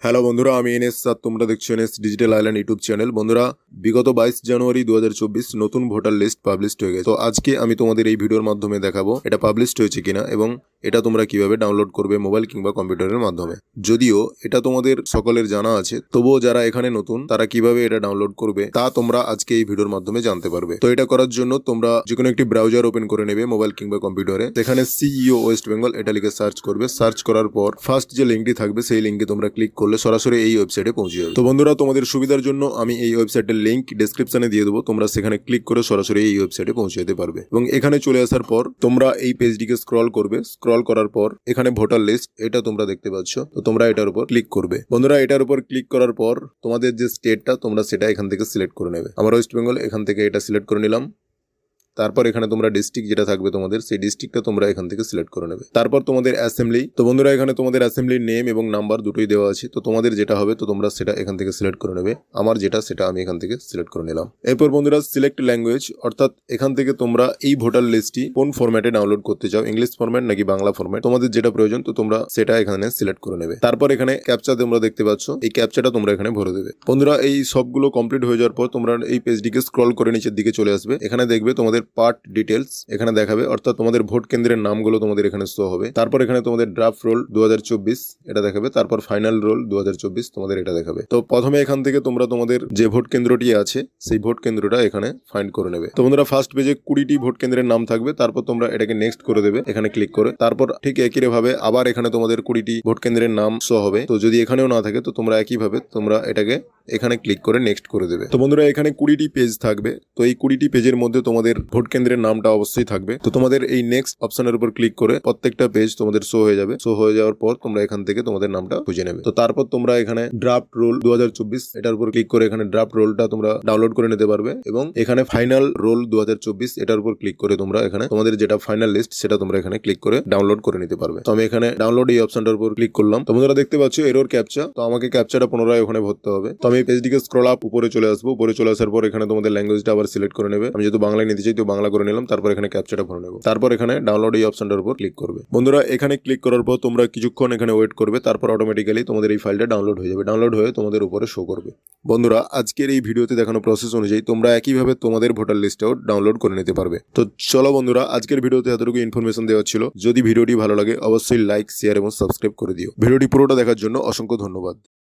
Hello বন্ধুরা, আমি NS আর তোমরা দেখছো NS digital island YouTube channel. বন্ধুরা, বিগত 22 জানুয়ারি 2024 নতুন ভোটার লিস্ট পাবলিশড হয়ে গেছে। তো আজকে আমি তোমাদের এই ভিডিওর মাধ্যমে দেখাবো এটা পাবলিশড হয়েছে কিনা এবং এটা তোমরা কিভাবে ডাউনলোড করবে মোবাইল কিংবা কম্পিউটারের মাধ্যমে। যদিও এটা তোমাদের সকলের জানা আছে, তবুও যারা এখানে নতুন তারা কিভাবে এটা ডাউনলোড করবে তা তোমরা আজকে এই ভিডিওর মাধ্যমে জানতে পারবে। তো এটা করার জন্য তোমরা যে কোনো একটি ব্রাউজার ওপেন করে নেবে মোবাইল কিংবা কম্পিউটারে। সেখানে সিইও ওয়েস্ট বেঙ্গল এটা লিখে সার্চ করবে। সার্চ করার পর ফার্স্ট যে লিঙ্কটি থাকবে সেই লিঙ্কে তোমরা ক্লিক করলে সরাসরি এই ওয়েবসাইটে পৌঁছে যাবে। তো বন্ধুরা, তোমাদের সুবিধার জন্য আমি এই ওয়েবসাইটের লিঙ্ক ডেসক্রিপশনে দিয়ে দেবো, তোমরা সেখানে ক্লিক করে সরাসরি এই ওয়েবসাইটে পৌঁছে যেতে পারবে। এবং এখানে চলে আসার পর তোমরা এই পেজটিকে স্ক্রল করবে। স্ক্রল করার পর এখানে ভোটার লিস্ট এটা তোমরা দেখতে পাচ্ছ, তো তোমরা এটার উপর ক্লিক করবে। বন্ধুরা, এটার উপর ক্লিক করার পর তোমাদের যে স্টেটটা তোমরা সেটা এখান থেকে সিলেক্ট করে নেবে। আমার ওয়েস্ট বেঙ্গল, এখান থেকে এটা সিলেক্ট করে নিলাম। তারপর এখানে তোমরা ডিস্ট্রিক্ট যেটা থাকবে তোমাদের, সেই ডিস্ট্রিক্টটা তোমরা এখান থেকে সিলেক্ট করে নেবে। তারপর তোমাদের অ্যাসেম্বলি, তো বন্ধুরা এখানে তোমাদের অ্যাসেম্বলির নেম এবং নাম্বার দুটোই দেওয়া আছে। তো তোমাদের যেটা হবে তো তোমরা সেটা এখান থেকে সিলেক্ট করে নেবে। আমার যেটা সেটা আমি এখান থেকে সিলেক্ট করে নিলাম। এরপর বন্ধুরা সিলেক্ট ল্যাঙ্গুয়েজ, অর্থাৎ এখান থেকে তোমরা এই ভোটার লিস্টটি কোন ফরম্যাটে ডাউনলোড করতে চাও, ইংলিশ ফরম্যাট নাকি বাংলা ফরম্যাট, তোমাদের যেটা প্রয়োজন তো তোমরা সেটা এখানে সিলেক্ট করে নেবে। তারপর এখানে ক্যাপচা তোমরা দেখতে পাচ্ছ, এই ক্যাপচাটা তোমরা এখানে ভরে দেবে। বন্ধুরা, এই সবগুলো কমপ্লিট হয়ে যাওয়ার পর তোমরা এই পেজটিকে স্ক্রল করে নিচের দিকে চলে আসবে। এখানে দেখবে তোমাদের পার্ট ডিটেলস এখানে দেখাবে, অর্থাৎ তোমাদের ভোট কেন্দ্রের নামগুলো তোমাদের এখানে শো হবে। তারপর এখানে তোমাদের ড্রাফট রোল 2024 এটা দেখাবে। তারপর ফাইনাল রোল 2024 তোমাদের এটা দেখাবে। তো প্রথমে এখান থেকে তোমরা তোমাদের যে ভোট কেন্দ্রটি আছে সেই ভোট কেন্দ্রটা এখানে ফাইন্ড করে নেবে। তো বন্ধুরা, ফার্স্ট পেজে 20টি ভোট কেন্দ্রের নাম থাকবে। তারপর তোমরা এটাকে নেক্সট করে দেবে এখানে ক্লিক করে। তারপর ঠিক একই ভাবে আবার এখানে তোমাদের 20টি ভোট কেন্দ্রের নাম শো হবে। তো যদি এখানেও না থাকে তো তোমরা একইভাবে তোমরা এটাকে এখানে ক্লিক করে নেক্সট করে দেবে। তো বন্ধুরা, এখানে 20টি পেজ থাকবে। তো এই 20টি পেজের মধ্যে তোমাদের ভোট কেন্দ্রের নামটা অবশ্যই থাকবে। তো তোমাদের এই নেক্সট অপশনের উপর ক্লিক করে প্রত্যেকটা পেজ তোমাদের শো হয়ে যাবে। শো হয়ে যাওয়ার পর তোমরা এখান থেকে তোমাদের নামটা খুঁজে নেবে। তো তারপর তোমরা এখানে ড্রাফট রোল 2024 এটার উপর ক্লিক করে এখানে ড্রাফট রোলটা তোমরা ডাউনলোড করে নিতে পারবে। এবং এখানে ফাইনাল রোল 2024 এটার উপর ক্লিক করে তোমরা এখানে তোমাদের যেটা ফাইনাল লিস্ট সেটা তোমরা এখানে ক্লিক করে ডাউনলোড করে নিতে পারবে। তো আমি এখানে ডাউনলোড এই অপশনটার উপর ক্লিক করলাম। তোমরা দেখতে পাচ্ছ এরর ক্যাপচা, তো আমাকে ক্যাপচাটা পুনরায় ওখানে ভরতে হবে। তো আমি এই পেজটিকে স্ক্রল আপ উপরে চলে আসবো। উপরে চলে আসার পর এখানে তোমাদের ল্যাঙ্গুয়েজটা আবার সিলেক্ট করে নেবে। আমি যেহেতু বাংলায় নিতে চাই তো বাংলা করে নিলাম। তারপর এখানে ক্যাপচাটা ভরে নেব। তারপর এখানে ডাউনলোড এই অপশনটার উপর ক্লিক করবে। বন্ধুরা, এখানে ক্লিক করার পর তোমরা কিছুক্ষণ এখানে ওয়েট করবে। তারপর অটোমেটিক্যালি তোমাদের এই ফাইলটা ডাউনলোড হয়ে যাবে। ডাউনলোড হয়ে তোমাদের উপরে শো করবে। বন্ধুরা, আজকের এই ভিডিওতে দেখানো প্রসেস অনুযায়ী তোমরা একইভাবে তোমাদের ভোটার লিস্টটাও ডাউনলোড করে নিতে পারবে। তো চলো বন্ধুরা, আজকের ভিডিওতে এতটুকু ইনফরমেশন দেওয়া ছিল। যদি ভিডিওটি ভালো লাগে অবশ্যই লাইক, শেয়ার এবং সাবস্ক্রাইব করে দিও। ভিডিওটি পুরোটা দেখার জন্য অসংখ্য ধন্যবাদ।